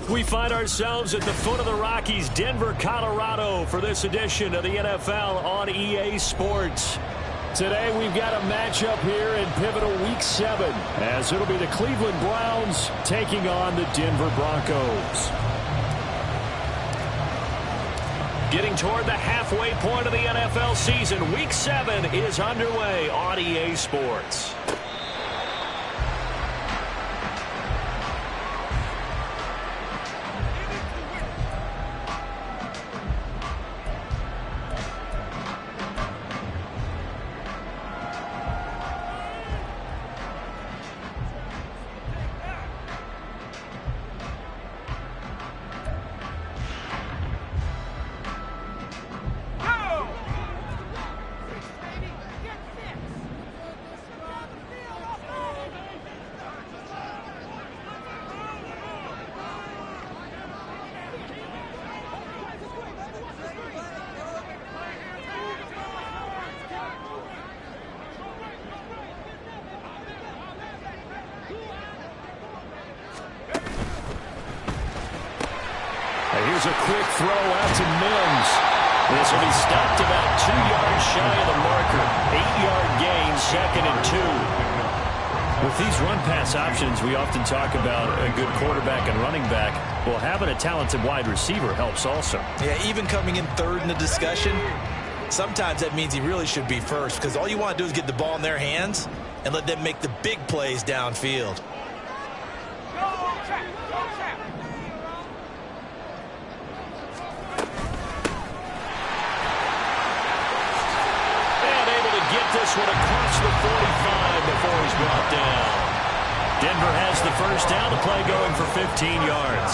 We find ourselves at the foot of the Rockies, Denver, Colorado, for this edition of the NFL on EA Sports. Today we've got a matchup here in pivotal Week 7, as it'll be the Cleveland Browns taking on the Denver Broncos. Getting toward the halfway point of the NFL season, Week 7 is underway on EA Sports. Here's a quick throw out to Mims. This will be stopped about 2 yards shy of the marker. 8-yard gain, 2nd and 2. With these run-pass options, we often talk about a good quarterback and running back. Well, having a talented wide receiver helps also. Yeah, even coming in third in the discussion, sometimes that means he really should be first, because all you want to do is get the ball in their hands and let them make the big plays downfield. This one across the 45 before he's brought down. Denver has the first down. The play going for 15 yards.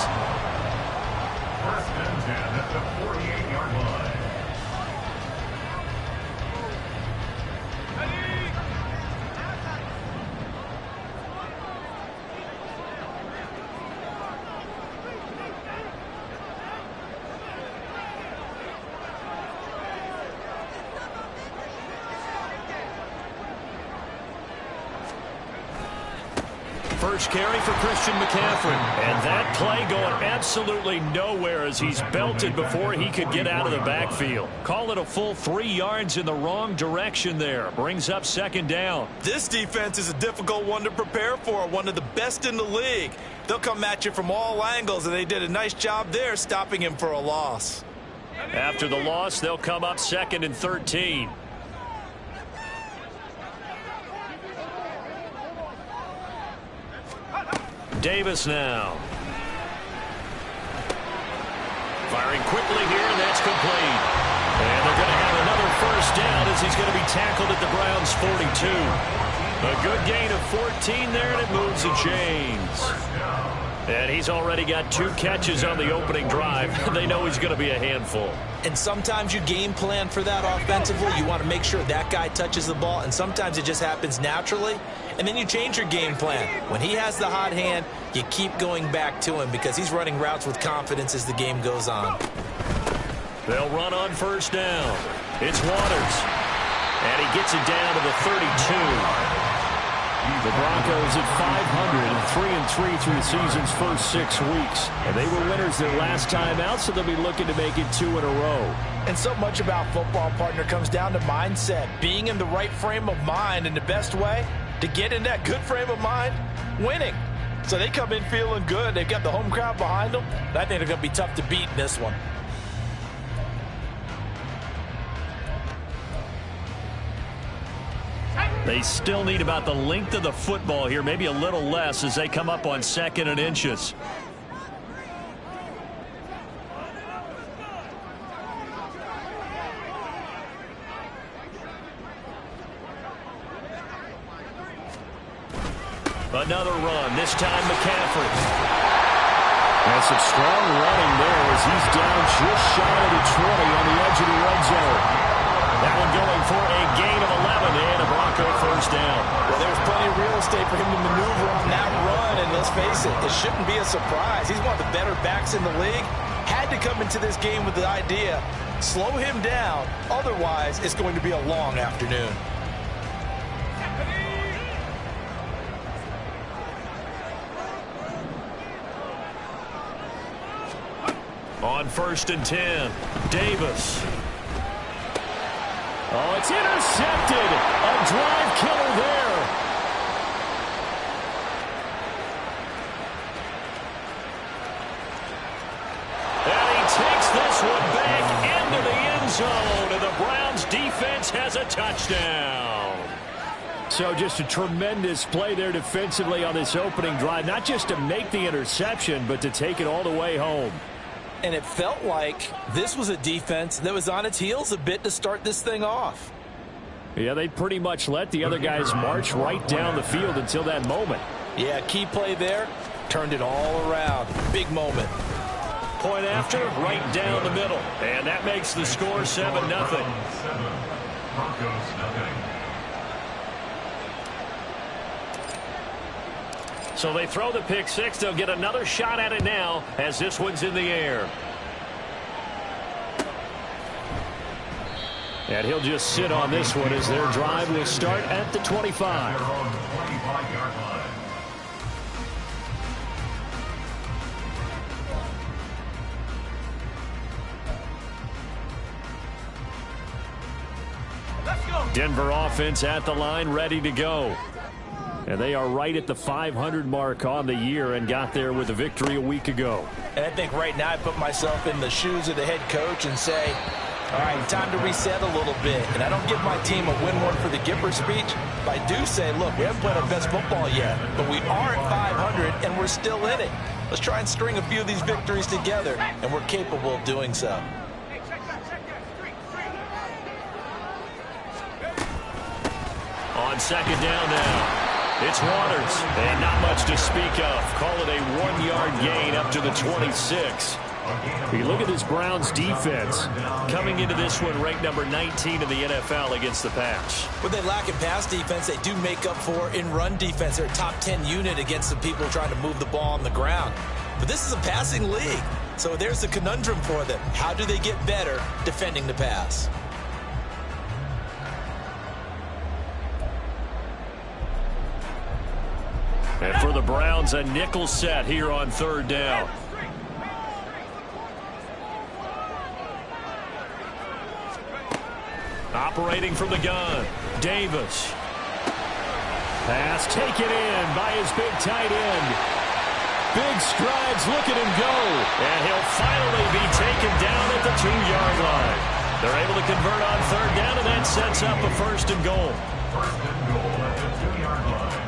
First and 10 at the 48-yard line. First carry for Christian McCaffrey. And that play going absolutely nowhere as he's belted before he could get out of the backfield. Call it a full 3 yards in the wrong direction there. Brings up 2nd down. This defense is a difficult one to prepare for, one of the best in the league. They'll come at you from all angles, and they did a nice job there stopping him for a loss. After the loss, they'll come up 2nd and 13. Davis now. Firing quickly here, and that's complete. And they're going to have another first down as he's going to be tackled at the Browns' 42. A good gain of 14 there, and it moves the chains. And he's already got 2 catches on the opening drive. They know he's going to be a handful. And sometimes you game plan for that offensively. You want to make sure that guy touches the ball, and sometimes it just happens naturally. And then you change your game plan. When he has the hot hand, you keep going back to him because he's running routes with confidence as the game goes on. They'll run on first down. It's Waters. And he gets it down to the 32. The Broncos at 500 and 3-3 through the season's first 6 weeks. And they were winners their last time out, so they'll be looking to make it 2 in a row. And so much about football, partner, comes down to mindset. Being in the right frame of mind, and the best way to get in that good frame of mind, winning. So they come in feeling good. They've got the home crowd behind them. And I think they're going to be tough to beat in this one. They still need about the length of the football here, maybe a little less as they come up on 2nd and inches. Another run, this time McCaffrey. That's some strong running there as he's down just shy of the 20 on the edge of the red zone. That one going for a gain of 11 and a Bronco first down. Well, there's plenty of real estate for him to maneuver on that run, and let's face it, it shouldn't be a surprise. He's one of the better backs in the league. Had to come into this game with the idea, slow him down, otherwise it's going to be a long afternoon. on 1st and 10. Davis. Oh, it's intercepted. A drive killer there. And he takes this one back into the end zone, and the Browns defense has a touchdown. So just a tremendous play there defensively on this opening drive, not just to make the interception, but to take it all the way home. And it felt like this was a defense that was on its heels a bit to start this thing off. Yeah, they pretty much let the other guys march right down the field until that moment. Yeah, key play there, turned it all around. Big moment. Point after, right down the middle. And that makes the score 7-0. Broncos nothing. So they throw the pick six. They'll get another shot at it now as this one's in the air. And he'll just sit on this one as their drive will start at the 25. They're on the 25-yard line. Denver offense at the line, ready to go. And they are right at the 500 mark on the year and got there with a victory a week ago. And I think right now I put myself in the shoes of the head coach and say, all right, time to reset a little bit. And I don't give my team a win one for the Gipper speech, but I do say, look, we haven't played our best football yet, but we are at 500 and we're still in it. Let's try and string a few of these victories together, and we're capable of doing so. On 2nd down now. It's Waters, and not much to speak of. Call it a 1-yard gain up to the 26. You look at this Browns defense. Coming into this one ranked number 19 in the NFL against the pass. When they lack in pass defense, they do make up for in run defense. They're a top 10 unit against the people trying to move the ball on the ground. But this is a passing league, so there's a conundrum for them. How do they get better defending the pass? And for the Browns, a nickel set here on 3rd down. Operating from the gun, Davis. Pass taken in by his big tight end. Big strides, look at him go. And he'll finally be taken down at the 2-yard line. They're able to convert on 3rd down, and that sets up a 1st and goal. 1st and goal at the 2-yard line.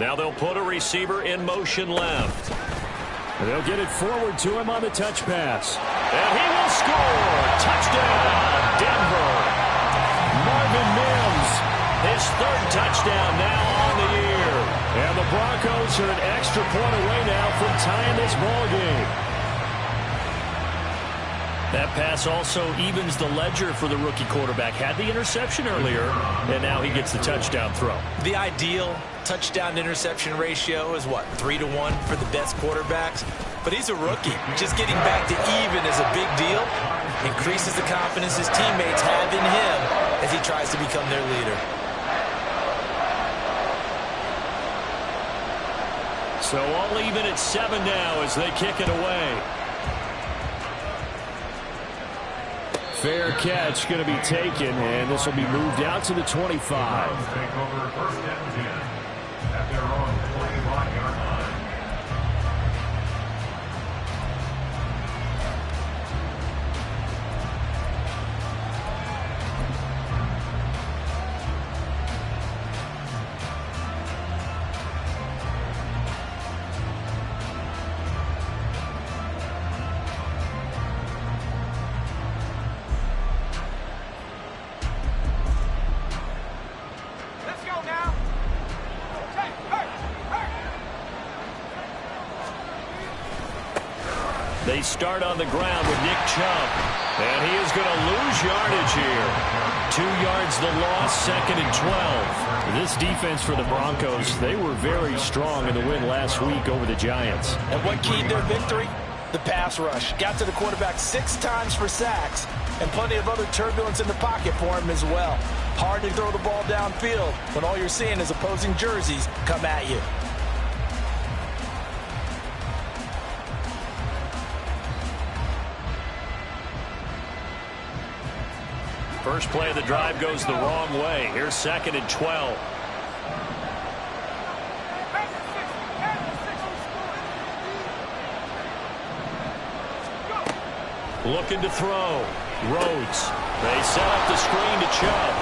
Now they'll put a receiver in motion left. They'll get it forward to him on the touch pass. And he will score. Touchdown, Denver. Marvin Mims. His 3rd touchdown now on the year. And the Broncos are an extra point away now from tying this ball game. That pass also evens the ledger for the rookie quarterback. Had the interception earlier, and now he gets the touchdown throw. The ideal touchdown-interception ratio is, what, 3-1 for the best quarterbacks? But he's a rookie. Just getting back to even is a big deal. Increases the confidence his teammates have in him as he tries to become their leader. So all even at 7 now as they kick it away. Fair catch going to be taken, and this will be moved out to the 25. Browns take over 1st and 10 at their own 25-yard line. They start on the ground with Nick Chubb. And he is going to lose yardage here. 2 yards the loss, 2nd and 12. This defense for the Broncos, they were very strong in the win last week over the Giants. And what keyed their victory? The pass rush. Got to the quarterback 6 times for sacks, and plenty of other turbulence in the pocket for him as well. Hard to throw the ball downfield when all you're seeing is opposing jerseys come at you. First play of the drive goes the wrong way. Here's 2nd and 12. Looking to throw. Rhodes. They set up the screen to Chubb.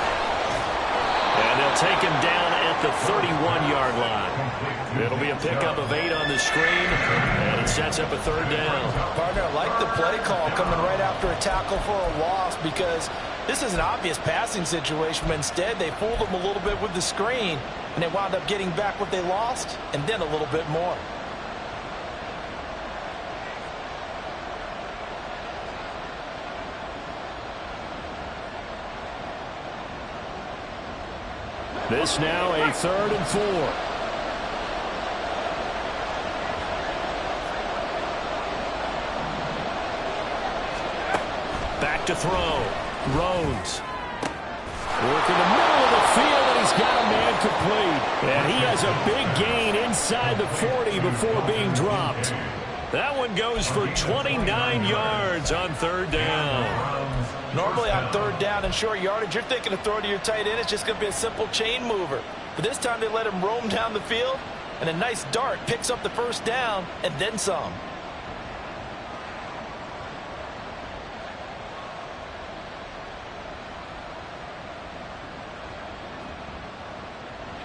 And they'll take him down at the 31-yard line. It'll be a pickup of 8 on the screen, and it sets up a 3rd down. Partner, I like the play call coming right after a tackle for a loss, because this is an obvious passing situation, but instead they fooled them a little bit with the screen, and they wound up getting back what they lost, and then a little bit more. This now a 3rd and 4. Back to throw. Rhodes. Working the middle of the field, and he's got a man complete. And he has a big gain inside the 40 before being dropped. That one goes for 29 yards on 3rd down. Normally on 3rd down and short yardage, you're thinking to throw to your tight end. It's just going to be a simple chain mover. But this time they let him roam down the field, and a nice dart picks up the 1st down and then some.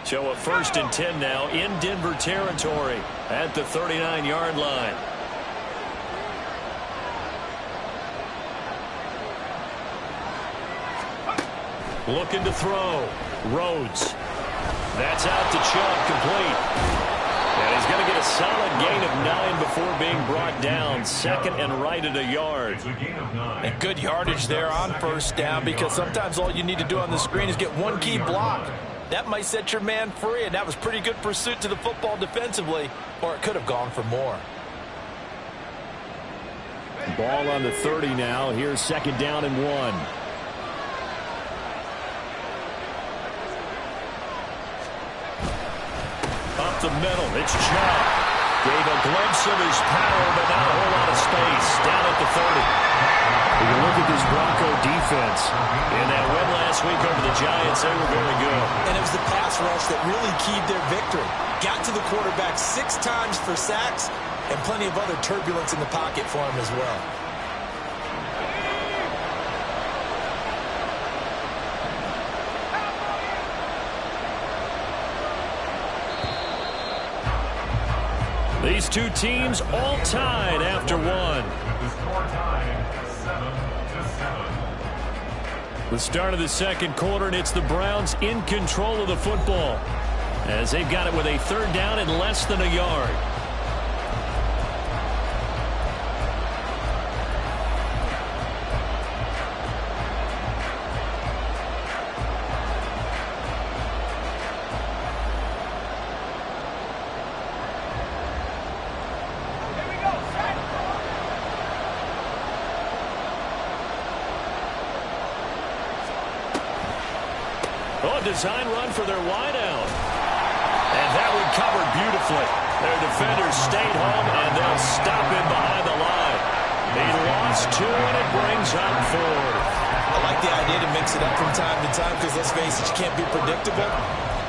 So a 1st and 10 now in Denver territory at the 39-yard line. Looking to throw. Rhodes. That's out to Chubb, complete. And he's going to get a solid gain of 9 before being brought down. 2nd and right at a yard. And good yardage there on 1st down, because sometimes all you need to do on the screen is get one key block. That might set your man free, and that was pretty good pursuit to the football defensively, or it could have gone for more. Ball on the 30 now. Here's 2nd down and 1. Up the middle, it's Chubb. Gave a glimpse of his power, but not a whole lot of space. Down at the 30. When you look at this Bronco defense, in that win last week over the Giants, they were very good. And it was the pass rush that really keyed their victory. Got to the quarterback 6 times for sacks, and plenty of other turbulence in the pocket for him as well. These two teams all tied after one. The score tied 7-7. The start of the 2nd quarter, and it's the Browns in control of the football as they've got it with a 3rd down and less than a yard. Design run for their wideout. And that one covered beautifully. Their defenders stayed home, and they'll stop him behind the line. He lost 2, and it brings up 4. I like the idea to mix it up from time to time, because let's face it, you can't be predictable.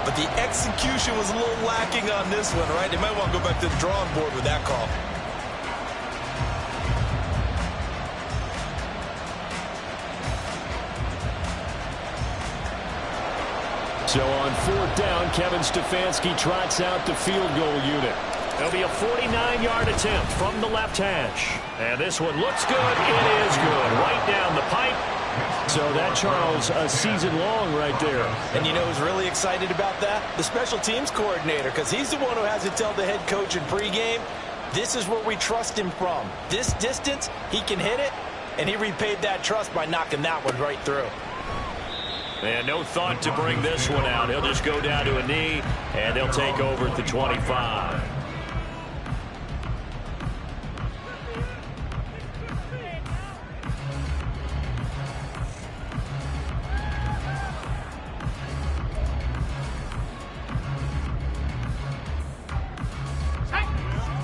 But the execution was a little lacking on this one, right? They might want to go back to the drawing board with that call. so on 4th down, Kevin Stefanski trots out the field goal unit. There'll be a 49-yard attempt from the left hash. And this one looks good. It is good. Right down the pipe. So that, Charles, a season long right there. And you know who's really excited about that? The special teams coordinator, because he's the one who has to tell the head coach in pregame, this is where we trust him from. This distance, he can hit it, and he repaid that trust by knocking that one right through. And no thought to bring this one out. He'll just go down to a knee, and they'll take over at the 25.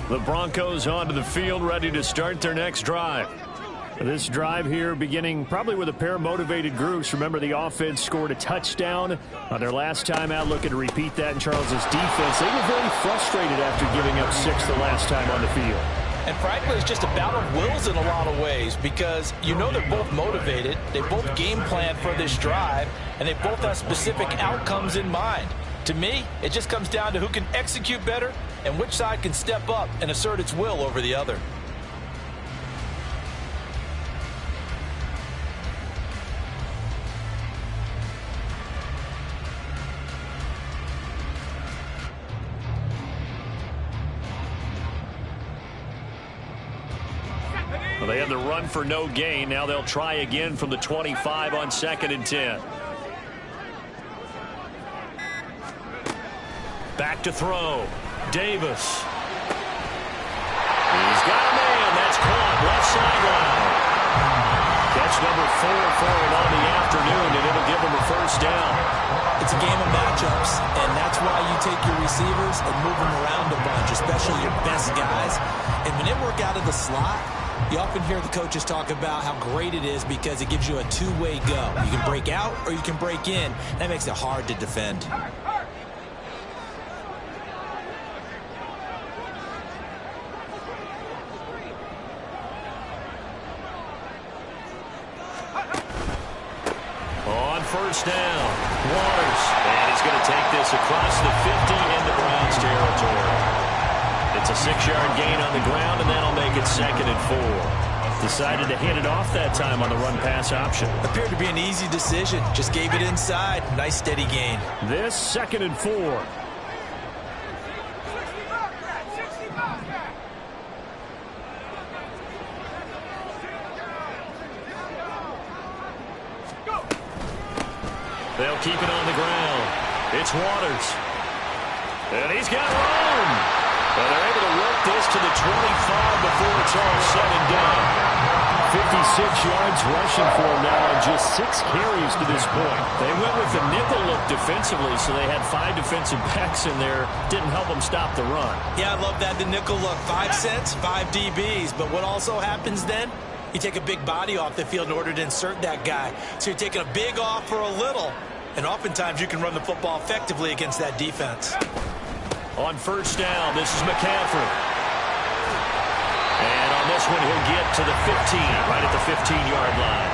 The Broncos onto the field, ready to start their next drive. This drive here beginning probably with a pair of motivated groups. Remember, the offense scored a touchdown on their last time out, looking to repeat that in Charles's defense. They were very frustrated after giving up 6 the last time on the field. And frankly, it's just a battle of wills in a lot of ways, because you know they're both motivated, they both game plan for this drive, and they both have specific outcomes in mind. To me, it just comes down to who can execute better and which side can step up and assert its will over the other. Well, they had the run for no gain. Now they'll try again from the 25 on 2nd and 10. Back to throw. Davis. He's got a man. That's caught. Left sideline. Catch number 4 for him on the afternoon, and it'll give him a first down. It's a game of matchups, and that's why you take your receivers and move them around a bunch, especially your best guys. And when they work out of the slot, you often hear the coaches talk about how great it is because it gives you a two-way go. You can break out or you can break in. That makes it hard to defend. First down, Waters, and he's going to take this across the 50 into Browns territory. It's a 6-yard gain on the ground, and that'll make it 2nd and 4. Decided to hand it off that time on the run-pass option. Appeared to be an easy decision. Just gave it inside. Nice steady gain. This 2nd and 4. They'll keep it on the ground. It's Waters. And he's got room. And they're able to work this to the 25 before it's all said and done. 56 yards rushing for him now on just 6 carries to this point. They went with the nickel look defensively, so they had 5 defensive backs in there. Didn't help them stop the run. Yeah, I love that, the nickel look. 5 cents, 5 DBs. But what also happens then? You take a big body off the field in order to insert that guy. So you're taking a big off for a little. And oftentimes you can run the football effectively against that defense. On first down, this is McCaffrey. And on this one, he'll get to the 15, right at the 15-yard line.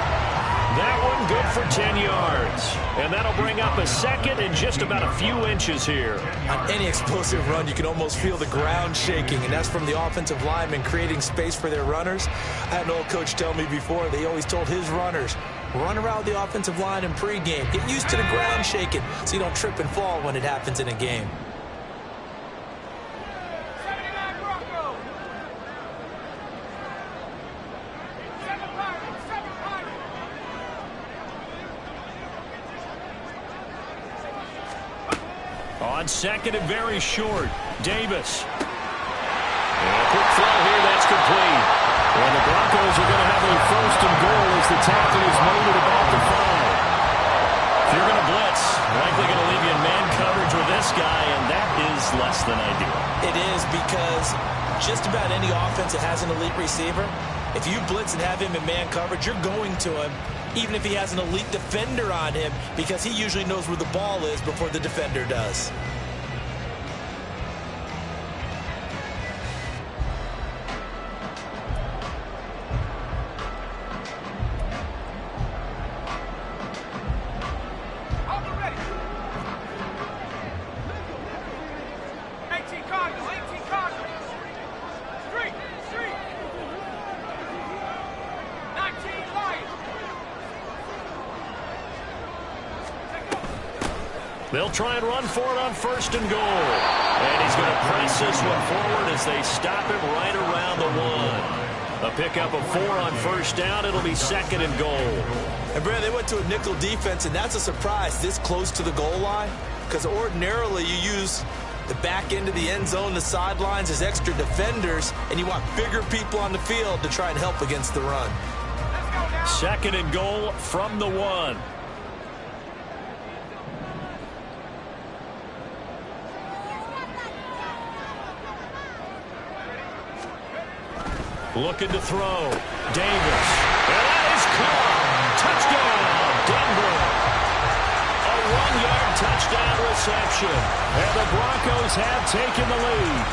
That one good for 10 yards. And that'll bring up a 2nd and just about a few inches here. On any explosive run, you can almost feel the ground shaking, and that's from the offensive linemen creating space for their runners. I had an old coach tell me before, they always told his runners, run around the offensive line in pregame. Get used to the ground shaking so you don't trip and fall when it happens in a game. On 2nd and very short, Davis. And a quick throw here, that's complete. And the Broncos are going to have a 1st and goal as the tackle is made at about the 5. If you're going to blitz, likely going to leave you in man coverage with this guy, and that is less than ideal. It is, because just about any offense that has an elite receiver, if you blitz and have him in man coverage, you're going to him, even if he has an elite defender on him, because he usually knows where the ball is before the defender does. They'll try and run for it on 1st and goal. And he's going to press this one forward as they stop him right around the 1. A pickup of 4 on first down. It'll be 2nd and goal. And, Brad, they went to a nickel defense, and that's a surprise this close to the goal line, because ordinarily you use the back end of the end zone, the sidelines as extra defenders, and you want bigger people on the field to try and help against the run. 2nd and goal from the 1. Looking to throw. Davis. And that is caught. Touchdown, Denver. A 1-yard touchdown reception. And the Broncos have taken the lead.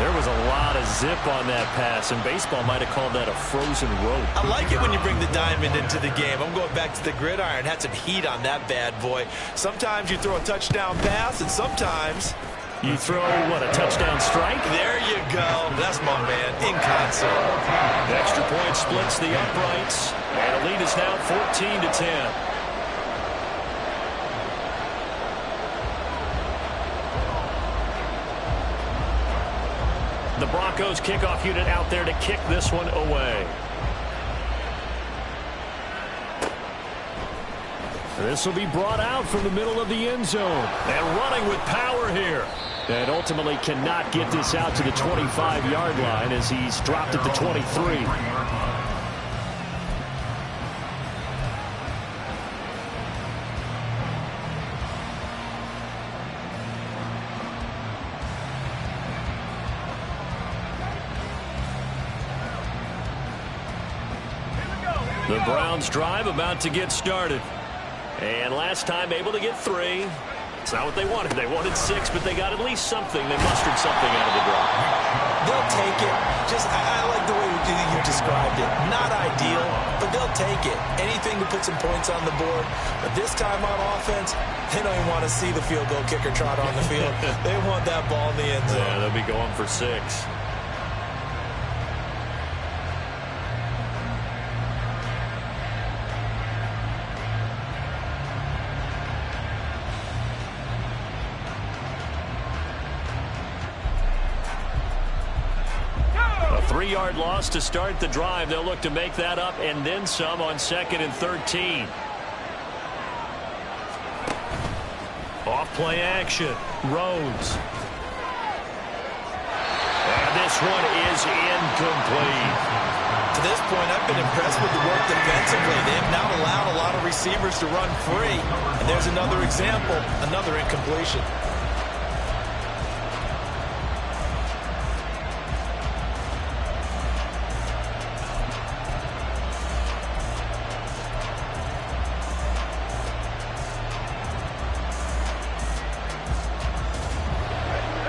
There was a lot of zip on that pass, and baseball might have called that a frozen rope. I like it when you bring the diamond into the game. I'm going back to the gridiron. Had some heat on that bad boy. Sometimes you throw a touchdown pass, and sometimes you throw, what, a touchdown strike? There you go. That's my man, in concert. The extra point splits the uprights, and the lead is now 14-10. The Broncos kickoff unit out there to kick this one away. This will be brought out from the middle of the end zone. And running with power here. And ultimately cannot get this out to the 25-yard line as he's dropped at the 23. The Browns drive about to get started. And last time able to get 3. It's not what they wanted. They wanted 6, but they got at least something. They mustered something out of the drive. They'll take it. I like the way you described it. Not ideal, but they'll take it. Anything to put some points on the board. But this time on offense, they don't even want to see the field goal kicker trot on the field. They want that ball in the end zone. Yeah, they'll be going for 6. A 3-yard loss to start the drive. They'll look to make that up and then some on 2nd and 13. Off play action. Rhodes. And this one is incomplete. To this point, I've been impressed with the work defensively. They have now allowed a lot of receivers to run free. And there's another example, another incompletion.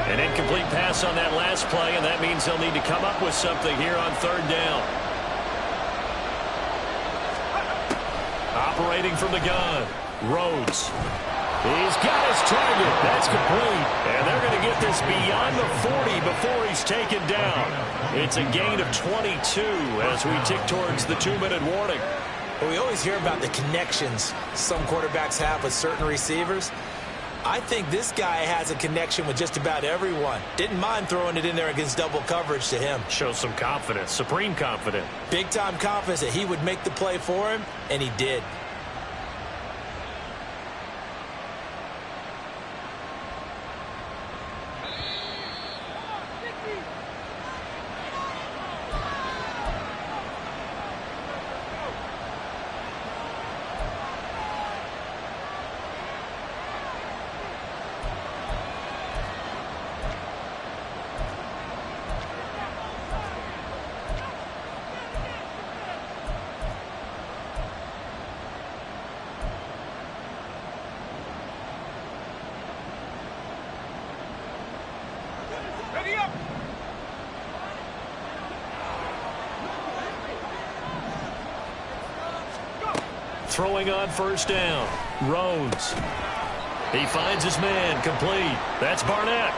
An incomplete pass on that last play, and that means they'll need to come up with something here on 3rd down. Operating from the gun, Rhodes. He's got his target. That's complete. And they're going to get this beyond the 40 before he's taken down. It's a gain of 22 as we tick towards the 2-minute warning. Well, we always hear about the connections some quarterbacks have with certain receivers. I think this guy has a connection with just about everyone. Didn't mind throwing it in there against double coverage to him. Shows some confidence, supreme confidence. Big-time confidence that he would make the play for him, and he did. Throwing on 1st down. Rhodes. He finds his man. Complete. That's Barnett.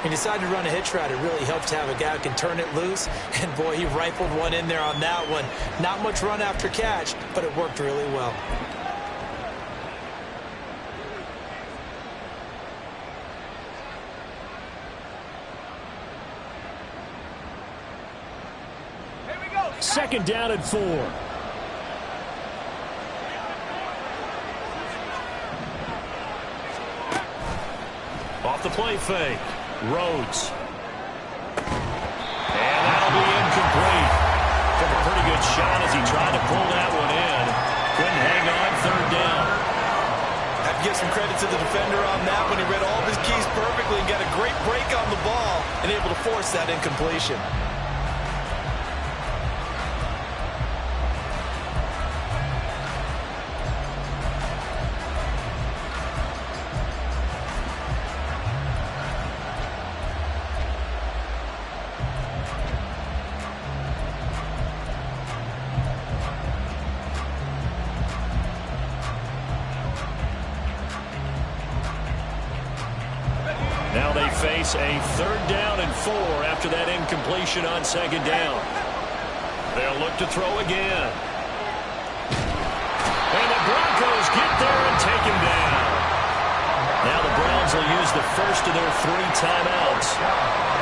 He decided to run a hitch route. It really helps to have a guy who can turn it loose. And, boy, he rifled one in there on that one. Not much run after catch, but it worked really well. Second down and 4. Off the play fake. Rhodes. And that'll be incomplete. Took a pretty good shot as he tried to pull that one in. Couldn't hang on. Third down. I have to give some credit to the defender on that when he read all of his keys perfectly and got a great break on the ball and able to force that incompletion. Now they face a third down and 4 after that incompletion on second down. They'll look to throw again. And the Broncos get there and take him down. Now the Browns will use the first of their 3 timeouts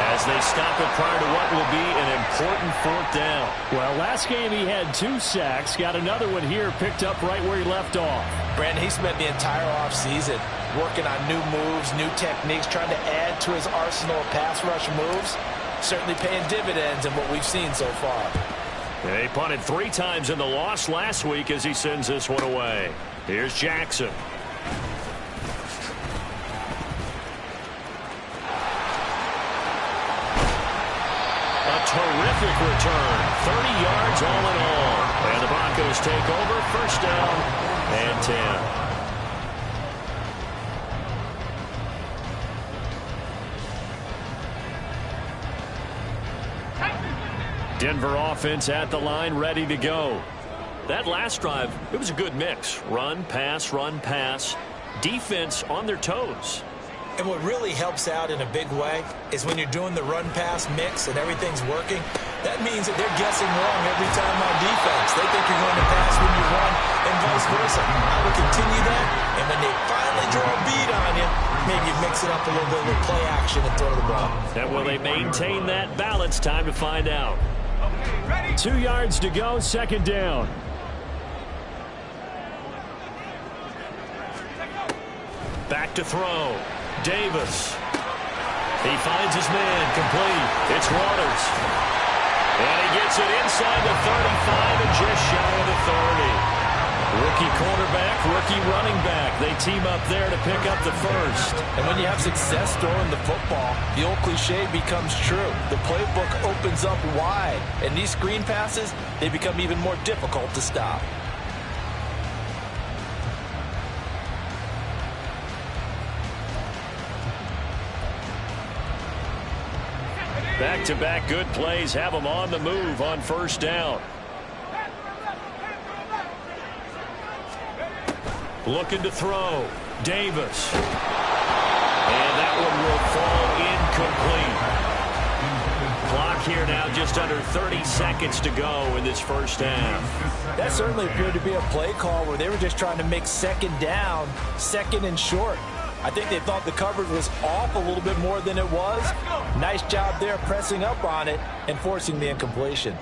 as they stop it prior to what will be an important fourth down. Well, last game he had 2 sacks. Got another one here picked up right where he left off. Brandon, he spent the entire offseason working on new moves, new techniques, trying to add to his arsenal of pass rush moves. Certainly paying dividends in what we've seen so far. They punted 3 times in the loss last week as he sends this one away. Here's Jackson. A terrific return. 30 yards all in all. And the Broncos take over. First down and 10. Denver offense at the line, ready to go. That last drive, it was a good mix. Run, pass, defense on their toes. And what really helps out in a big way is when you're doing the run-pass mix and everything's working, that means that they're guessing wrong every time on defense. They think you're going to pass when you run and vice versa. I would continue that, and when they finally draw a bead on you, maybe you mix it up a little bit with play action and throw the ball. And will they maintain that balance? Time to find out. 2 yards to go, second down. Back to throw. Davis. He finds his man, complete. It's Waters. And he gets it inside the 35 and just shy of the 30. Rookie quarterback, rookie running back. They team up there to pick up the first. And when you have success throwing the football, the old cliche becomes true. The playbook opens up wide. And these screen passes, they become even more difficult to stop. Back-to-back good plays have them on the move on first down. Looking to throw. Davis. And that one will fall incomplete. Clock here now just under 30 seconds to go in this first half. That certainly appeared to be a play call where they were just trying to make second down, second and short. I think they thought the coverage was off a little bit more than it was. Nice job there pressing up on it and forcing the incompletion.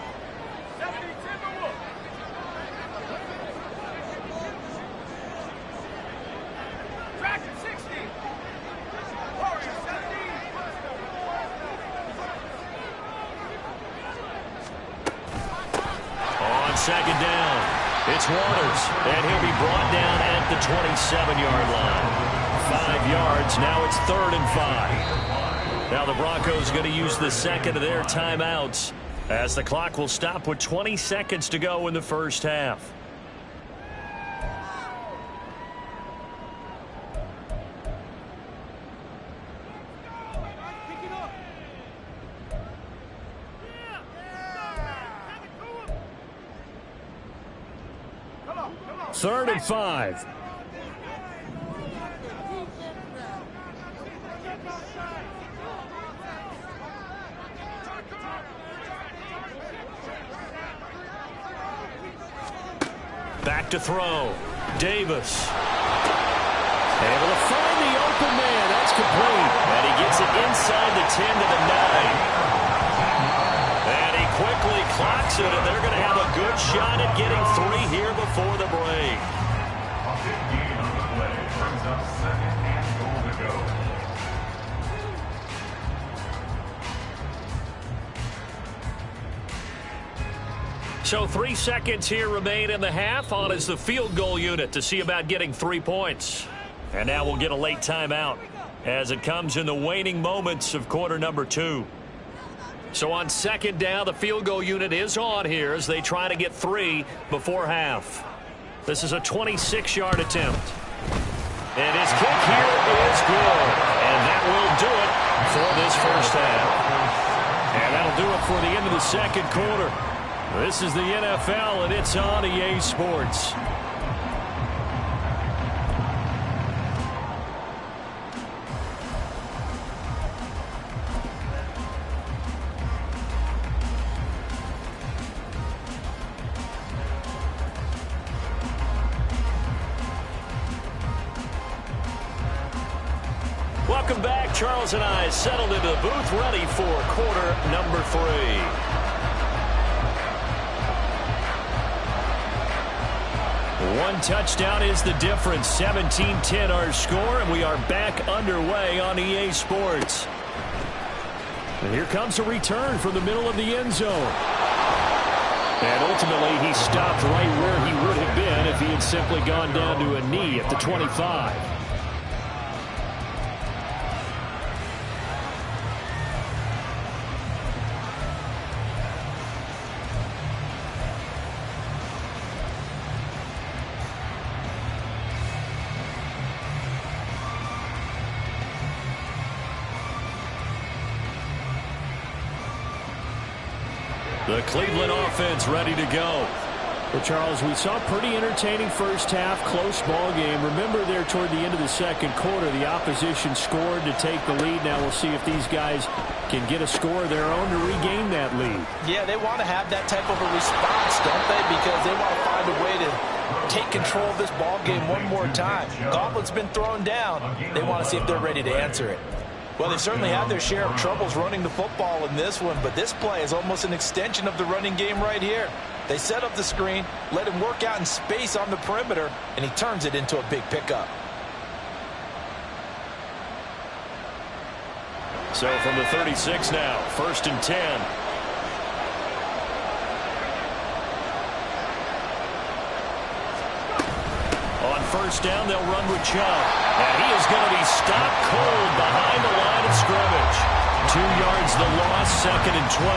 On second down, it's Waters, and he'll be brought down at the 27-yard line. 5 yards, now it's 3rd and 5. Now the Broncos going to use the second of their timeouts as the clock will stop with 20 seconds to go in the first half. Third and 5. Back to throw. Davis. Able to find the open man. That's complete. And he gets it inside the 10 to the 9. And he quickly clocks makes it, and they're going to have a good shot at getting 3 here before the break. A big gain on the play brings up 2nd and goal to go. So 3 seconds here remain in the half. On is the field goal unit to see about getting 3 points. And now we'll get a late timeout as it comes in the waning moments of quarter number 2. So on 2nd down, the field goal unit is on here as they try to get 3 before half. This is a 26-yard attempt. And his kick here is good. And that will do it for this first half. And that'll do it for the end of the 2nd quarter. This is the NFL, and it's on EA Sports. Welcome back. Charles and I settled into the booth, ready for quarter number 3. One touchdown is the difference. 17-10 our score, and we are back underway on EA Sports. And here comes a return from the middle of the end zone. And ultimately, he stopped right where he would have been if he had simply gone down to a knee at the 25. The Cleveland offense ready to go. Well, Charles, we saw a pretty entertaining first half, close ball game. Remember there toward the end of the 2nd quarter, the opposition scored to take the lead. Now we'll see if these guys can get a score of their own to regain that lead. Yeah, they want to have that type of a response, don't they? Because they want to find a way to take control of this ball game one more time. Gauntlet's been thrown down. They want to see if they're ready to answer it. Well, they certainly had their share of troubles running the football in this one, but this play is almost an extension of the running game right here. They set up the screen, let him work out in space on the perimeter, and he turns it into a big pickup. So from the 36 now, 1st and 10. On 1st down, they'll run with Chubb. And he is going to be stopped cold behind the line of scrimmage. 2 yards the loss, 2nd and 12.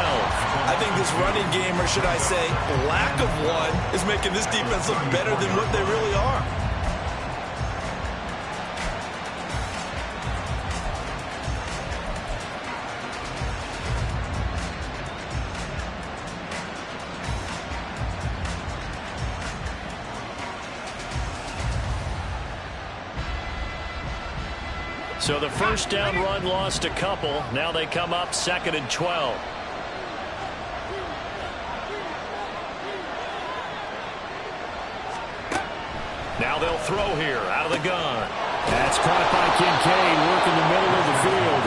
I think this running game, or should I say lack of one, is making this defense look better than what they really are. So the 1st down run lost a couple. Now they come up 2nd and 12. Now they'll throw here out of the gun. That's caught by Kincaid, working the middle of the field.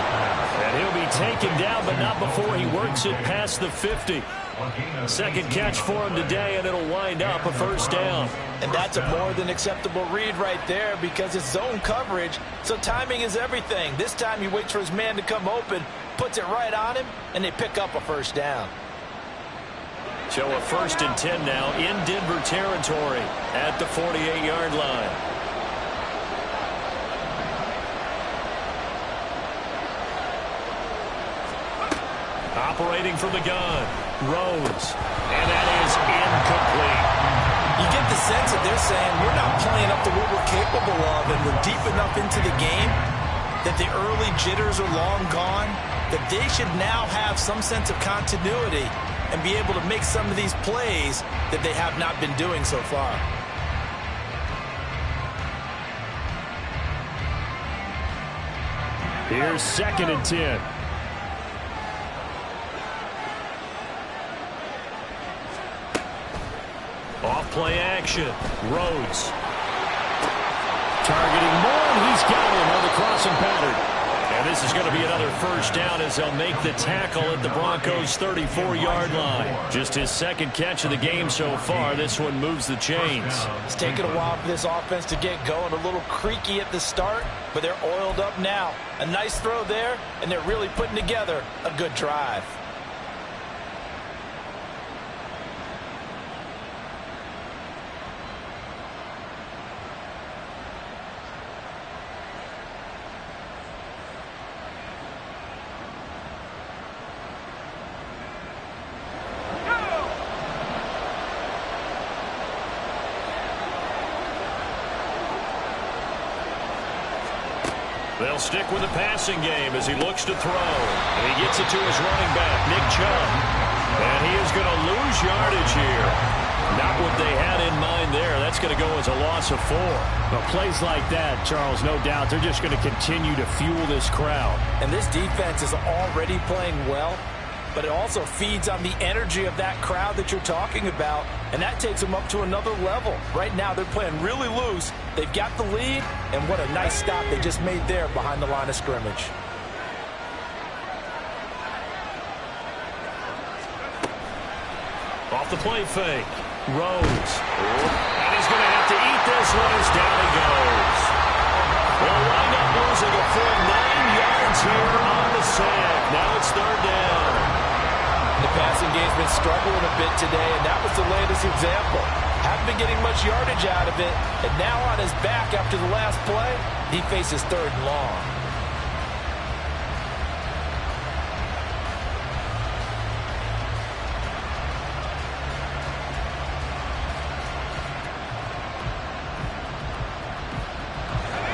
And he'll be taken down, but not before he works it past the 50. 2nd catch for him today, and it'll wind up a 1st down. And that's a more than acceptable read right there because it's zone coverage, so timing is everything. This time he waits for his man to come open, puts it right on him, and they pick up a 1st down. So a 1st and 10 now in Denver territory at the 48-yard line. Operating from the gun, Rhodes, and that is incomplete. You get the sense that they're saying we're not playing up to what we're capable of, and we're deep enough into the game that the early jitters are long gone, that they should now have some sense of continuity and be able to make some of these plays that they have not been doing so far. Here's 2nd and 10. Off play action. Rhodes. Targeting Moore, and he's got him on the crossing pattern. And this is going to be another first down as they'll make the tackle at the Broncos' 34-yard line. Just his second catch of the game so far. This one moves the chains. It's taken a while for this offense to get going. A little creaky at the start, but they're oiled up now. A nice throw there, and they're really putting together a good drive. They'll stick with the passing game as he looks to throw. And he gets it to his running back, Nick Chubb. And he is going to lose yardage here. Not what they had in mind there. That's going to go as a loss of 4. Well, plays like that, Charles, no doubt, they're just going to continue to fuel this crowd. And this defense is already playing well, but it also feeds on the energy of that crowd that you're talking about, and that takes them up to another level. Right now, they're playing really loose. They've got the lead, and what a nice stop they just made there behind the line of scrimmage. Off the play fake. Rose. And he's going to have to eat this one as down he goes. They'll wind up losing a full 9 yards here on the sack. Now it's third down. The passing game's been struggling a bit today, and that was the latest example. Haven't been getting much yardage out of it, and now on his back after the last play, he faces third and long.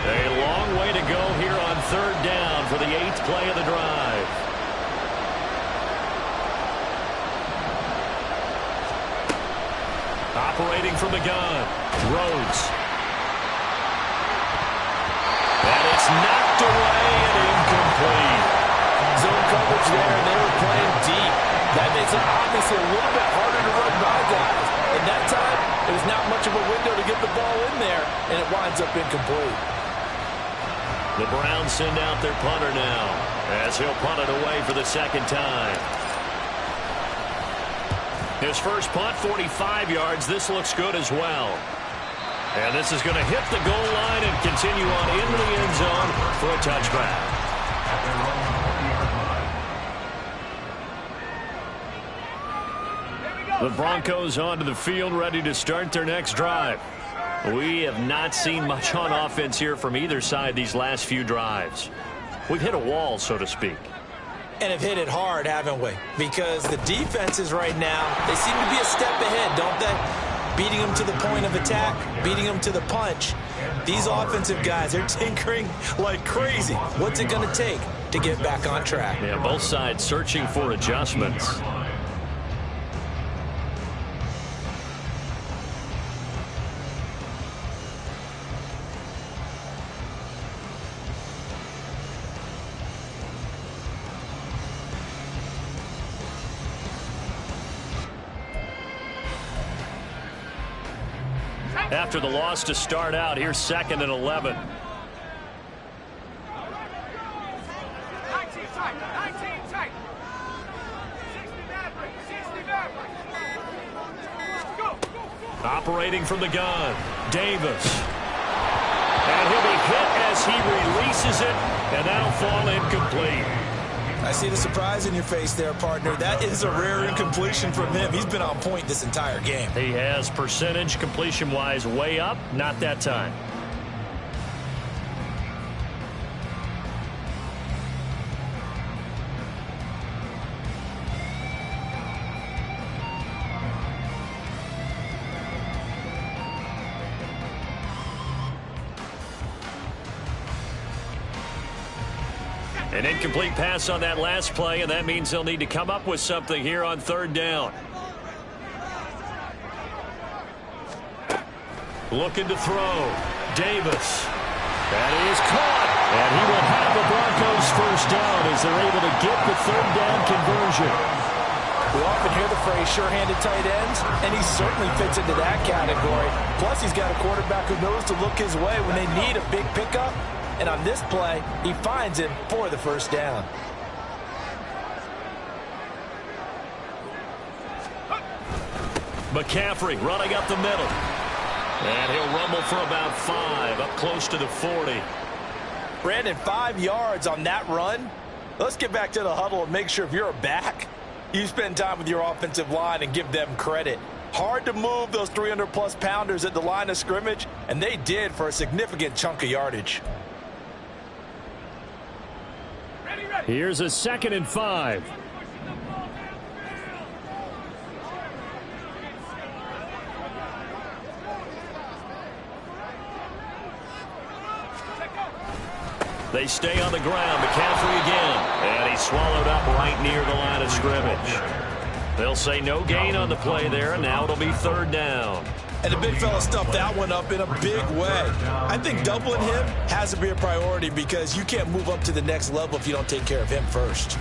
A long way to go here on third down for the 8th play of the drive. Operating from the gun, Rhodes. And it's knocked away and incomplete. Zone coverage there, and they were playing deep. That makes it obviously a little bit harder to run by guys. And that time, it was not much of a window to get the ball in there, and it winds up incomplete. The Browns send out their punter now, as he'll punt it away for the second time. His first punt, 45 yards. This looks good as well. And this is going to hit the goal line and continue on into the end zone for a touchback. The Broncos onto the field, ready to start their next drive. We have not seen much on offense here from either side these last few drives. We've hit a wall, so to speak. And have hit it hard, haven't we? Because the defenses right now, they seem to be a step ahead, don't they? Beating them to the point of attack, beating them to the punch. These offensive guys, they're tinkering like crazy. What's it going to take to get back on track? Yeah, both sides searching for adjustments. After the loss to start out, here's 2nd and 11. Operating from the gun, Davis. And he'll be hit as he releases it, and that'll fall incomplete. I see the surprise in your face there, partner. That is a rare incompletion from him. He's been on point this entire game. He has percentage completion-wise way up, not that time. An incomplete pass on that last play, and that means they'll need to come up with something here on third down. Looking to throw. Davis. That is caught. And he will have the Broncos first down as they're able to get the third down conversion. We often hear the phrase sure-handed tight ends, and he certainly fits into that category. Plus, he's got a quarterback who knows to look his way when they need a big pickup. And on this play, he finds him for the first down. McCaffrey running up the middle. And he'll rumble for about 5, up close to the 40. Brandon, 5 yards on that run. Let's get back to the huddle and make sure if you're a back, you spend time with your offensive line and give them credit. Hard to move those 300-plus pounders at the line of scrimmage, and they did for a significant chunk of yardage. Here's a 2nd and 5. They stay on the ground. McCaffrey again. And he's swallowed up right near the line of scrimmage. They'll say no gain on the play there, and now it'll be 3rd down. And the big fella stuffed that one up in a big way. I think doubling him has to be a priority because you can't move up to the next level if you don't take care of him first.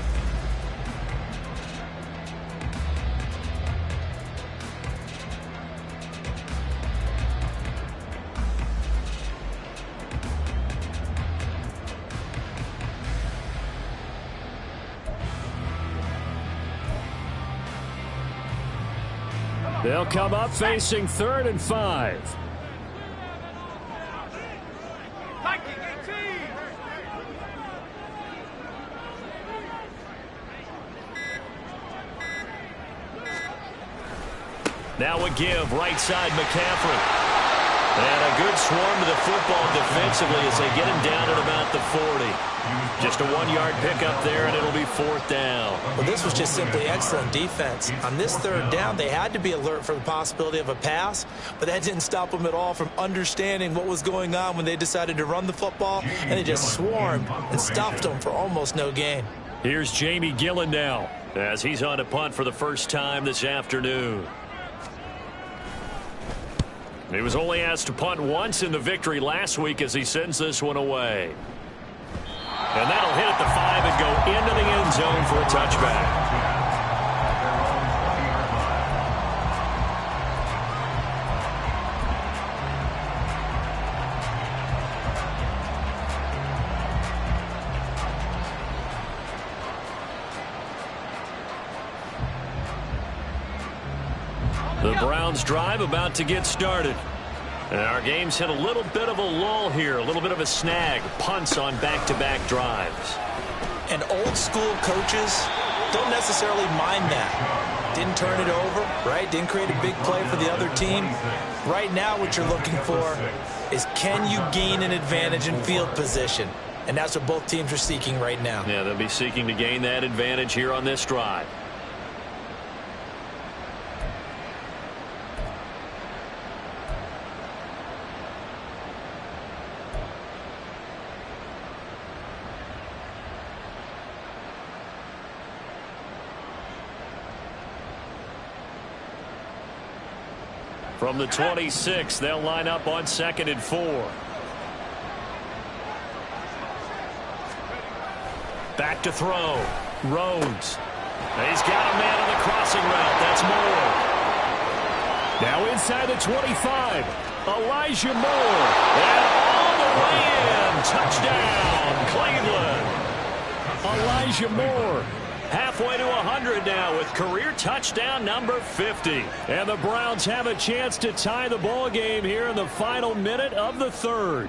They'll come up facing 3rd and 5. Now a give right side McCaffrey. And a good swarm to the football defensively as they get him down at about the 40. Just a 1-yard pickup there, and it'll be 4th down. Well, this was just simply excellent defense. On this 3rd down, they had to be alert for the possibility of a pass, but that didn't stop them at all from understanding what was going on when they decided to run the football, and they just swarmed and stuffed them for almost no gain. Here's Jamie Gillen now as he's on a punt for the first time this afternoon. He was only asked to punt once in the victory last week as he sends this one away. And that'll hit at the 5 and go into the end zone for a touchback. The Browns drive about to get started. And our game's hit a little bit of a lull here, a little bit of a snag. Punts on back-to-back drives. And old school coaches don't necessarily mind that. Didn't turn it over, right? Didn't create a big play for the other team. Right now what you're looking for is can you gain an advantage in field position? And that's what both teams are seeking right now. Yeah, they'll be seeking to gain that advantage here on this drive. From the 26, they'll line up on 2nd and 4. Back to throw. Rhodes. He's got a man on the crossing route. That's Moore. Now inside the 25. Elijah Moore. And all the way in. Touchdown, Cleveland. Elijah Moore. Halfway to 100 now with career touchdown number 50. And the Browns have a chance to tie the ball game here in the final minute of the 3rd.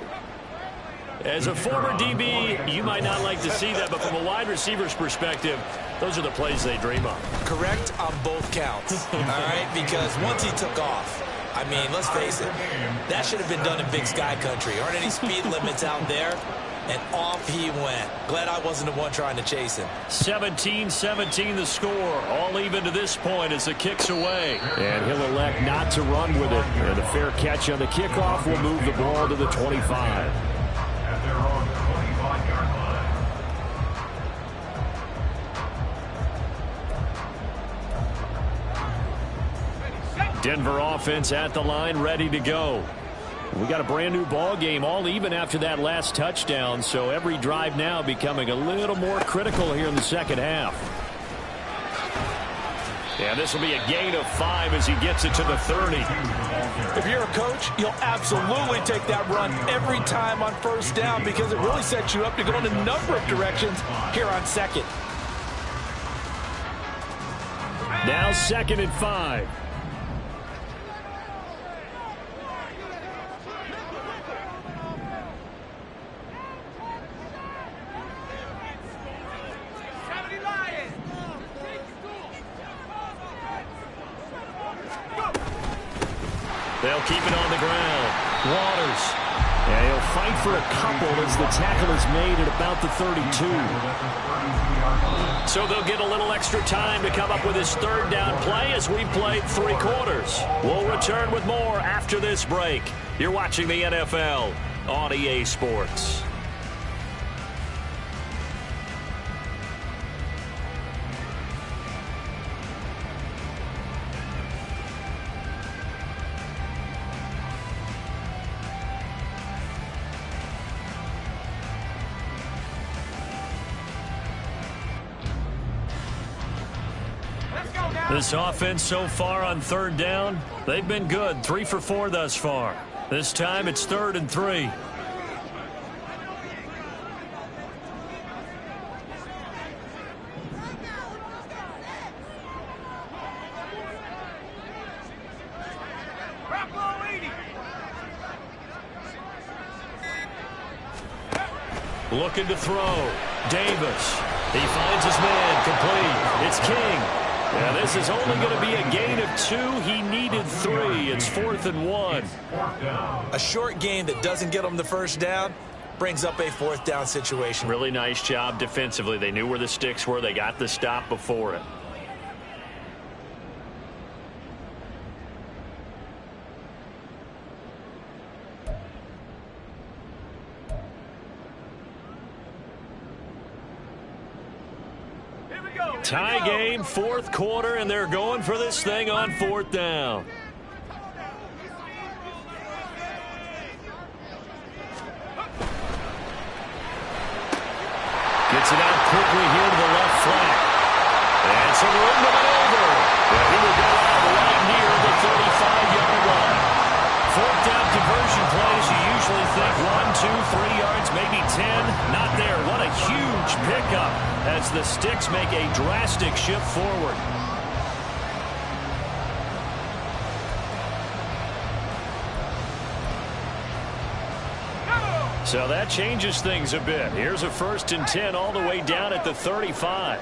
As a former DB, you might not like to see that, but from a wide receiver's perspective, those are the plays they dream of. Correct on both counts, all right? Because once he took off, I mean, let's face it, that should have been done in Big Sky Country. Aren't any speed limits out there? And off he went. Glad I wasn't the one trying to chase him. 17-17 the score. All even to this point as the kick's away. And he'll elect not to run with it. And a fair catch on the kickoff will move the ball to the 25. At their own 25-yard line. Denver offense at the line, ready to go. We got a brand new ball game, all even after that last touchdown, so every drive now becoming a little more critical here in the second half. And this will be a gain of 5 as he gets it to the 30. If you're a coach, you'll absolutely take that run every time on first down because it really sets you up to go in a number of directions here on second. Now 2nd and 5. They'll keep it on the ground. Waters. And he'll fight for a couple as the tackle is made at about the 32. So they'll get a little extra time to come up with his 3rd down play as we've played 3 quarters. We'll return with more after this break. You're watching the NFL on EA Sports. This offense so far on 3rd down, they've been good. 3 for 4 thus far. This time it's 3rd and 3. Looking to throw. Davis. He finds his man. Complete. It's King. Yeah, this is only going to be a gain of 2. He needed 3. It's 4th and 1. A short gain that doesn't get him the first down brings up a 4th down situation. Really nice job defensively. They knew where the sticks were. They got the stop before it. Tie game, 4th quarter, and they're going for this thing on 4th down. Gets it out quickly here to the left flank. And some room to maneuver. Well, he will go out right near the 35-yard line. 4th down conversion plays, you usually think 1, 2, 3 yards, maybe 10. Not there. What a huge pickup as the sticks make a drastic shift forward. So that changes things a bit. Here's a 1st and 10 all the way down at the 35.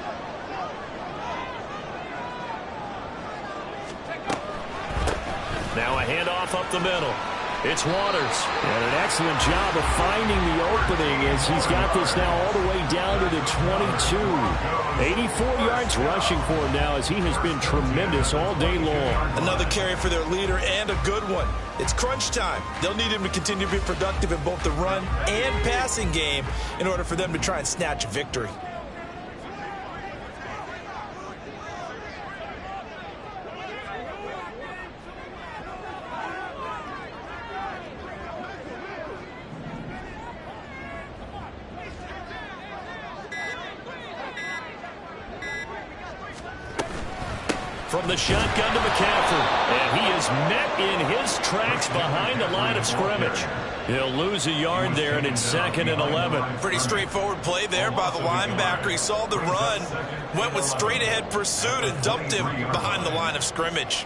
Now a handoff up the middle. It's Waters. And an excellent job of finding the opening as he's got this now all the way down to the 22. 84 yards rushing for him now as he has been tremendous all day long. Another carry for their leader and a good one. It's crunch time. They'll need him to continue to be productive in both the run and passing game in order for them to try and snatch a victory. From the shotgun to McCaffrey. And he is met in his tracks behind the line of scrimmage. He'll lose a yard there, and it's 2nd and 11. Pretty straightforward play there by the linebacker. He saw the run, went with straight-ahead pursuit, and dumped him behind the line of scrimmage.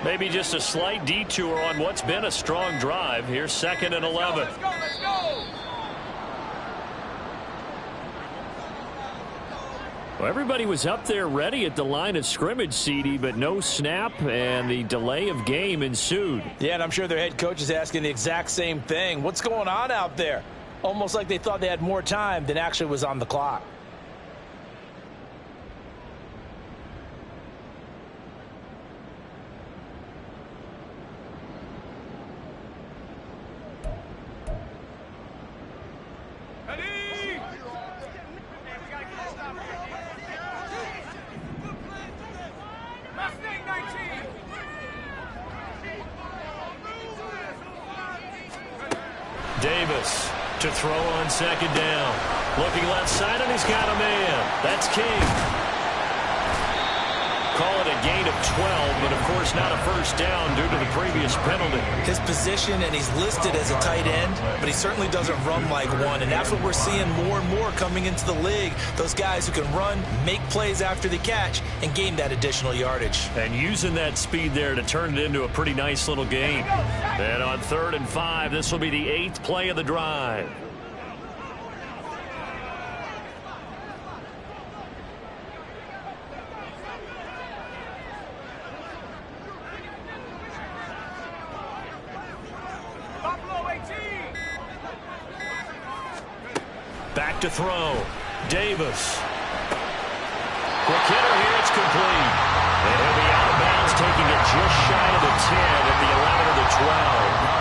Maybe just a slight detour on what's been a strong drive. Here's 2nd and 11. Let's go. Well, everybody was up there ready at the line of scrimmage, CD, but no snap, and the delay of game ensued. Yeah, and I'm sure their head coach is asking the exact same thing. What's going on out there? Almost like they thought they had more time than actually was on the clock. Davis to throw on second down. Looking left side, and he's got a man. That's King. Call it a gain of 12, but of course not a first down due to the previous penalty. His position, and he's listed as a tight end, but he certainly doesn't run like one, and that's what we're seeing more and more coming into the league. Those guys who can run, make plays after the catch, and gain that additional yardage. And using that speed there to turn it into a pretty nice little gain. And on 3rd and 5, this will be the 8th play of the drive. Back to throw. Davis. Quick hitter here. It's complete. And he'll be out of bounds, taking it just shy of the 10 at the 11 of the 12.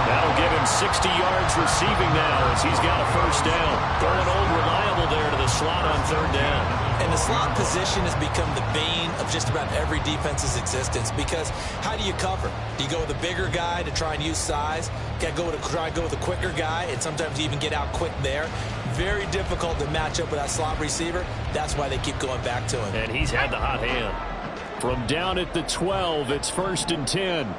That'll give him 60 yards receiving now as he's got a first down. Throwing old reliable there to the slot on 3rd down. And the slot position has become the bane of just about every defense's existence, because how do you cover? Do you go with a bigger guy to try and use size? Got to try and go with a quicker guy, and sometimes you even get out quick there. Very difficult to match up with that slot receiver. That's why they keep going back to him. And he's had the hot hand. From down at the 12, it's 1st and 10.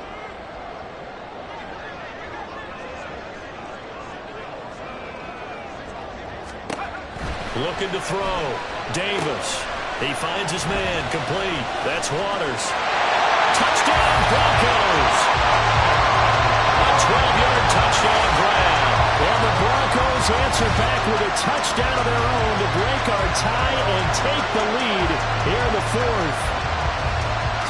Looking to throw. Davis. He finds his man. Complete. That's Waters. Touchdown, Broncos. A 12-yard touchdown grab. Well, the Broncos answer back with a touchdown of their own to break our tie and take the lead here in the 4th.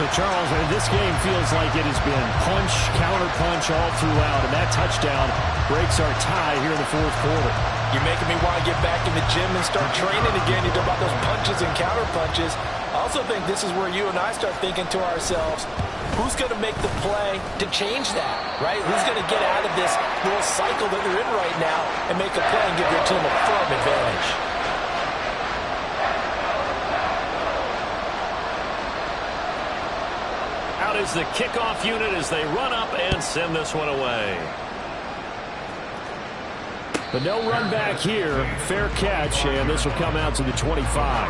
So, Charles, this game feels like it has been punch, counter-punch all throughout, and that touchdown breaks our tie here in the 4th quarter. You're making me want to get back in the gym and start training again. You talk about those punches and counter punches. I also think this is where you and I start thinking to ourselves, who's going to make the play to change that, right? Who's going to get out of this little cycle that they're in right now and make a play and give their team a firm advantage? Out is the kickoff unit as they run up and send this one away. But no run back here. Fair catch, and this will come out to the 25.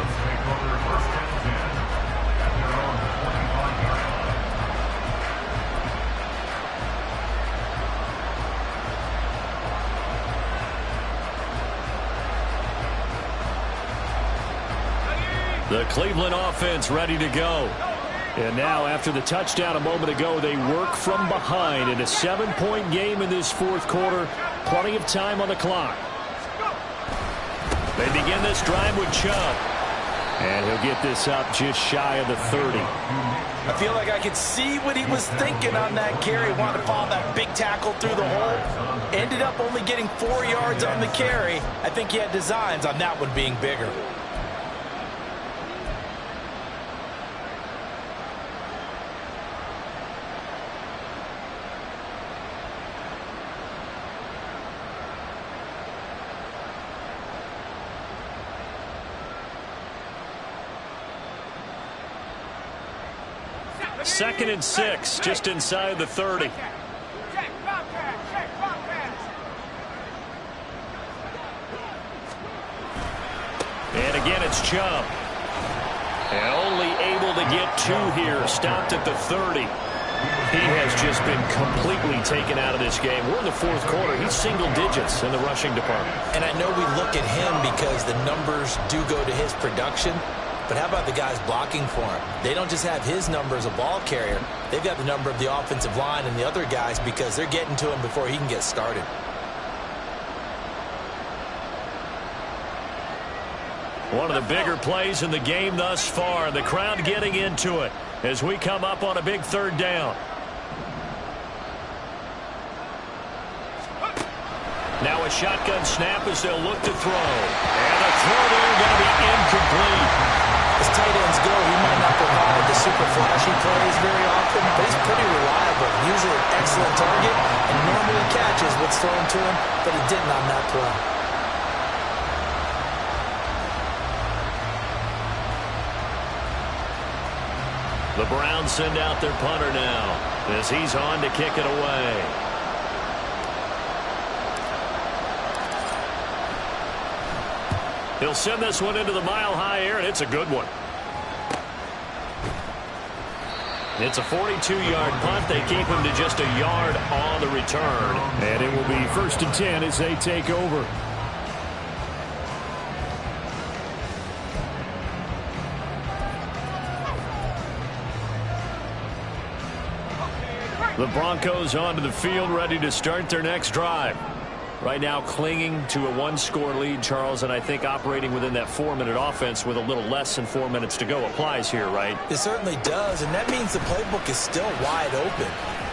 The Cleveland offense ready to go. And now, after the touchdown a moment ago, they work from behind in a 7-point game in this 4th quarter. Plenty of time on the clock. They begin this drive with Chubb. And he'll get this up just shy of the 30. I feel like I could see what he was thinking on that carry. Wanted to follow that big tackle through the hole. Ended up only getting 4 yards on the carry. I think he had designs on that one being bigger. Second and 6, just inside the 30. And again, it's Chubb. And only able to get 2 here. Stopped at the 30. He has just been completely taken out of this game. We're in the 4th quarter. He's single digits in the rushing department. And I know we look at him because the numbers do go to his production. But how about the guys blocking for him? They don't just have his number as a ball carrier. They've got the number of the offensive line and the other guys because they're getting to him before he can get started. One of the bigger plays in the game thus far. The crowd getting into it as we come up on a big 3rd down. Now a shotgun snap as they'll look to throw. And the throw there going to be incomplete. As tight ends go, he might not provide the super flashy plays very often, but he's pretty reliable. Usually an excellent target, and normally catches what's thrown to him, but he didn't on that play. The Browns send out their punter now as he's on to kick it away. He'll send this one into the mile-high air, and it's a good one. It's a 42-yard punt. They keep him to just a yard on the return. And it will be 1st and 10 as they take over. The Broncos onto the field, ready to start their next drive. Right now clinging to a one-score lead, Charles, and I think operating within that 4-minute offense with a little less than 4 minutes to go applies here, right? It certainly does, and that means the playbook is still wide open.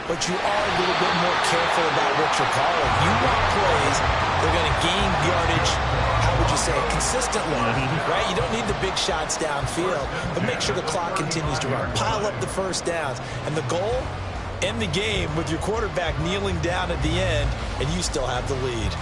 But you are a little bit more careful about what you're calling. You want plays that are going to gain yardage, how would you say, consistently, right? You don't need the big shots downfield, but make sure the clock continues to run. Pile up the first downs. And the goal? End the game with your quarterback kneeling down at the end, and you still have the lead.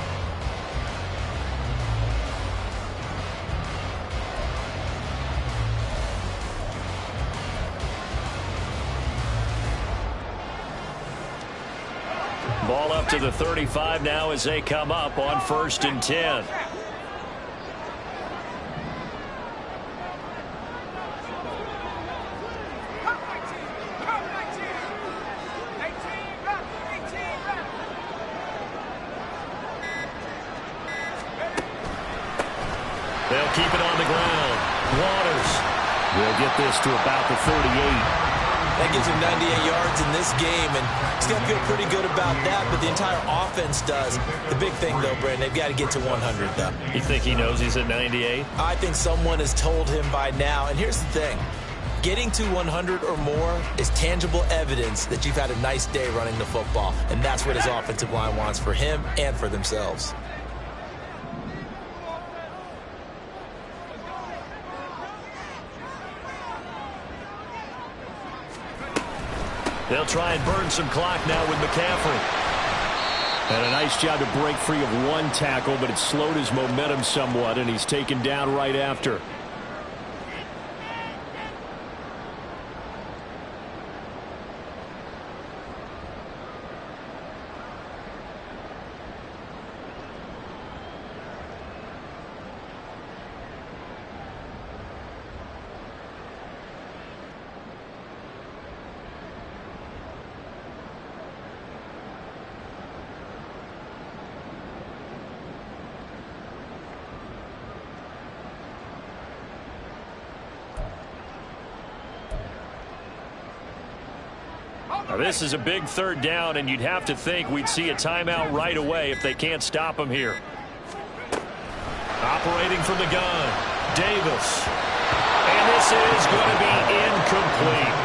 Ball up to the 35 now as they come up on 1st and 10. They'll keep it on the ground. Waters will get this to about the 38. That gives him 98 yards in this game, and he's going to feel pretty good about that, but the entire offense does. The big thing, though, Brandon, they've got to get to 100, though. You think he knows he's at 98? I think someone has told him by now, and here's the thing. Getting to 100 or more is tangible evidence that you've had a nice day running the football, and that's what his offensive line wants for him and for themselves. They'll try and burn some clock now with McCaffrey. And a nice job to break free of one tackle, but it slowed his momentum somewhat, and he's taken down right after. Now, this is a big 3rd down, and you'd have to think we'd see a timeout right away if they can't stop him here. Operating from the gun, Davis. And this is going to be incomplete.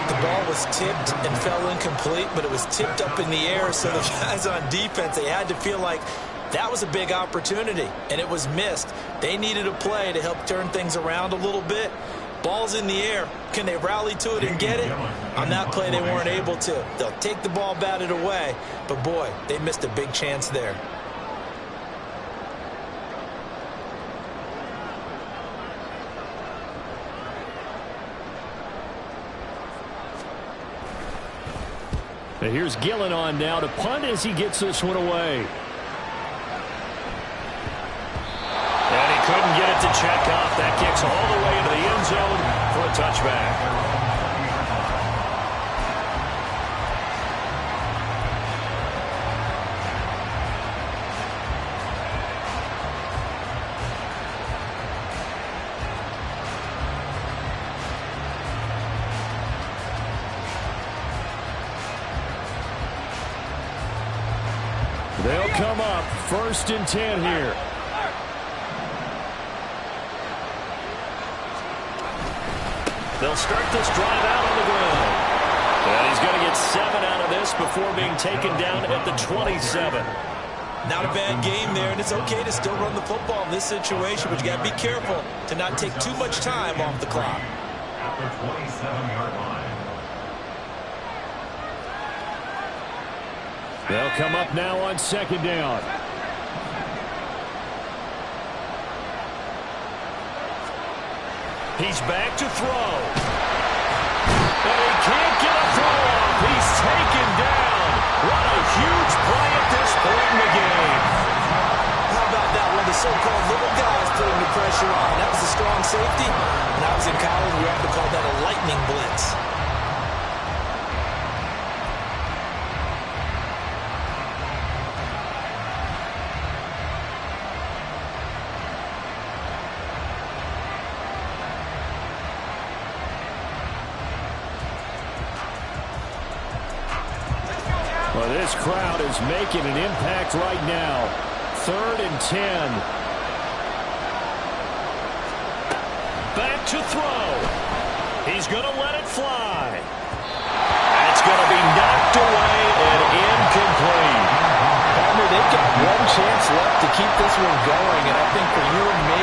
The ball was tipped and fell incomplete, but it was tipped up in the air, so the guys on defense, they had to feel like that was a big opportunity, and it was missed. They needed a play to help turn things around a little bit. Ball's in the air. Can they rally to it and get it? On that play, they weren't able to. They'll take the ball, bat it away. But, boy, they missed a big chance there. And here's Gillen on now to punt as he gets this one away. And he couldn't get it to check off. That kicks all the way into the end zone for a touchback. They'll come up 1st and 10 here. They'll start this drive out on the ground. And he's going to get 7 out of this before being taken down at the 27. Not a bad game there, and it's okay to still run the football in this situation, but you got to be careful to not take too much time off the clock. At the 27-yard line. They'll come up now on 2nd down. He's back to throw. And he can't get a throw off. He's taken down. What a huge play at this point in the game. How about that, one of the so-called little guys putting the pressure on. That was a strong safety. When I was in college, we often called that a lightning blitz. Well, this crowd is making an impact right now. 3rd and 10. Back to throw. He's going to let it fly. That's going to be knocked away and incomplete. Palmer, they've got one chance left to keep this one going, and I think for you and me,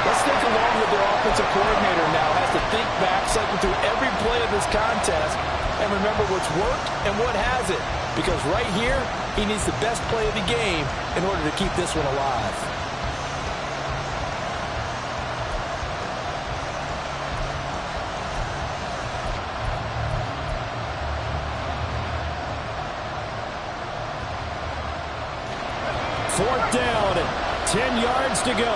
let's think along with their offensive coordinator now. Has to think back, cycle through every play of this contest, and remember what's worked and what hasn't. Because right here, he needs the best play of the game in order to keep this one alive. Fourth down, 10 yards to go.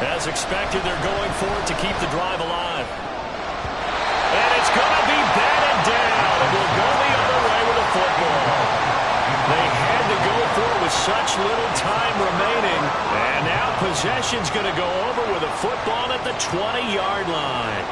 As expected, they're going for it to keep the drive alive. And it's going to be batted down. It will go the other way with the football. They had to go for it with such little time remaining. And now possession's going to go over with a football at the 20-yard line.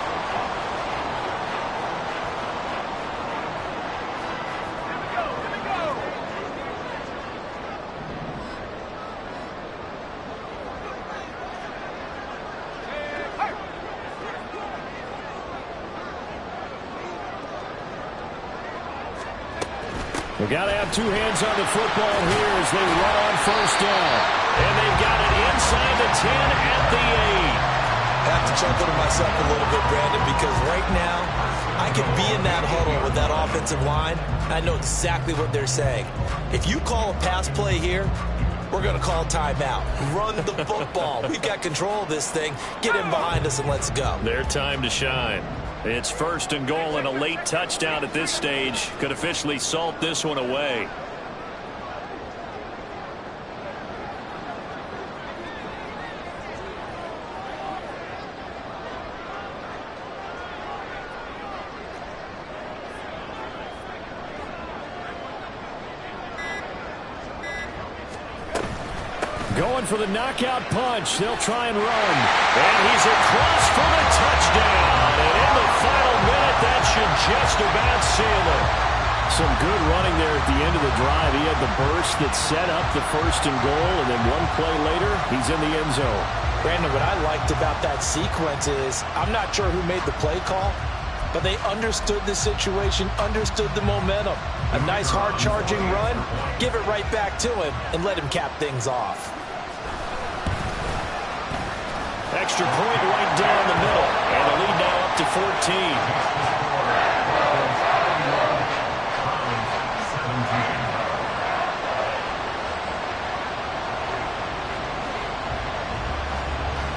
We've got to have two hands on the football here as they run on first down. And they've got it inside the 10 at the 8. I have to chuckle to myself a little bit, Brandon, because right now I could be in that huddle with that offensive line. I know exactly what they're saying. If you call a pass play here, we're going to call timeout. Run the football. We've got control of this thing. Get in behind us and let's go. Their time to shine. It's 1st and goal, and a late touchdown at this stage could officially salt this one away. Going for the knockout punch. They'll try and run. And he's across for the touchdown. And in the final minute, that should just about seal it. Some good running there at the end of the drive. He had the burst that set up the 1st and goal, and then one play later, he's in the end zone. Brandon, what I liked about that sequence is I'm not sure who made the play call, but they understood the situation, understood the momentum. A nice hard-charging run, give it right back to him, and let him cap things off. Extra point right down the middle. And the lead now up to 14.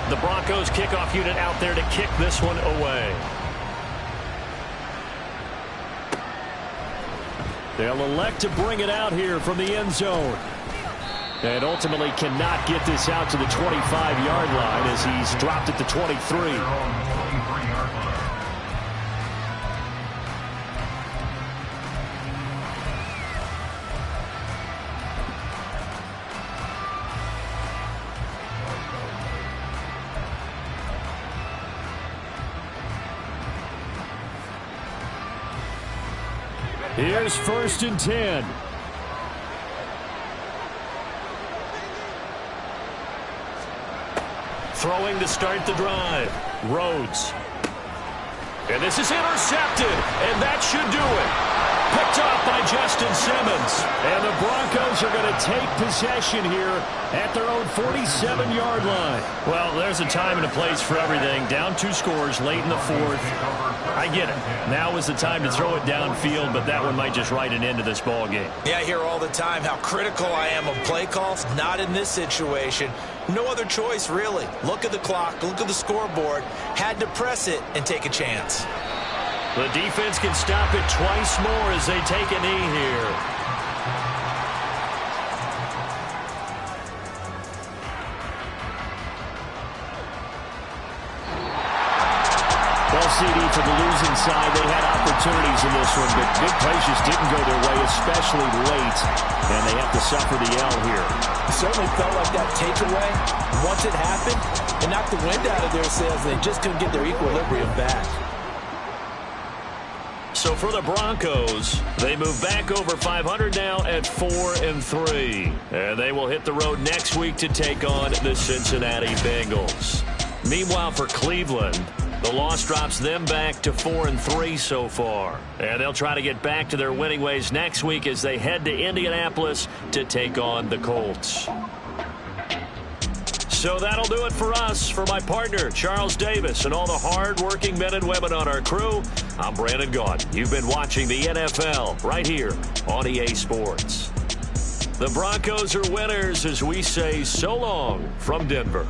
The Broncos kickoff unit out there to kick this one away. They'll elect to bring it out here from the end zone. And ultimately cannot get this out to the 25-yard line as he's dropped at the 23. Here's 1st and 10. Throwing to start the drive. Rhodes. And this is intercepted. And that should do it. Picked off by Justin Simmons. And the Broncos are going to take possession here at their own 47-yard line. Well, there's a time and a place for everything. Down 2 scores late in the 4th. I get it. Now is the time to throw it downfield, but that one might just write an end to this ball game. Yeah, I hear all the time how critical I am of play calls. Not in this situation. No other choice, really. Look at the clock. Look at the scoreboard. Had to press it and take a chance. The defense can stop it twice more as they take a knee here. Well, CD, for the losing side, they had opportunities in this one, but big plays just didn't go their way, especially late, and they have to suffer the L here. It certainly felt like that takeaway. Once it happened, it knocked the wind out of their sails, and they just couldn't get their equilibrium back. So for the Broncos, they move back over 500 now at 4-3. And they will hit the road next week to take on the Cincinnati Bengals. Meanwhile, for Cleveland, the loss drops them back to 4-3 so far. And they'll try to get back to their winning ways next week as they head to Indianapolis to take on the Colts. So that'll do it for us. For my partner, Charles Davis, and all the hard-working men and women on our crew, I'm Brandon Gaudin. You've been watching the NFL right here on EA Sports. The Broncos are winners as we say so long from Denver.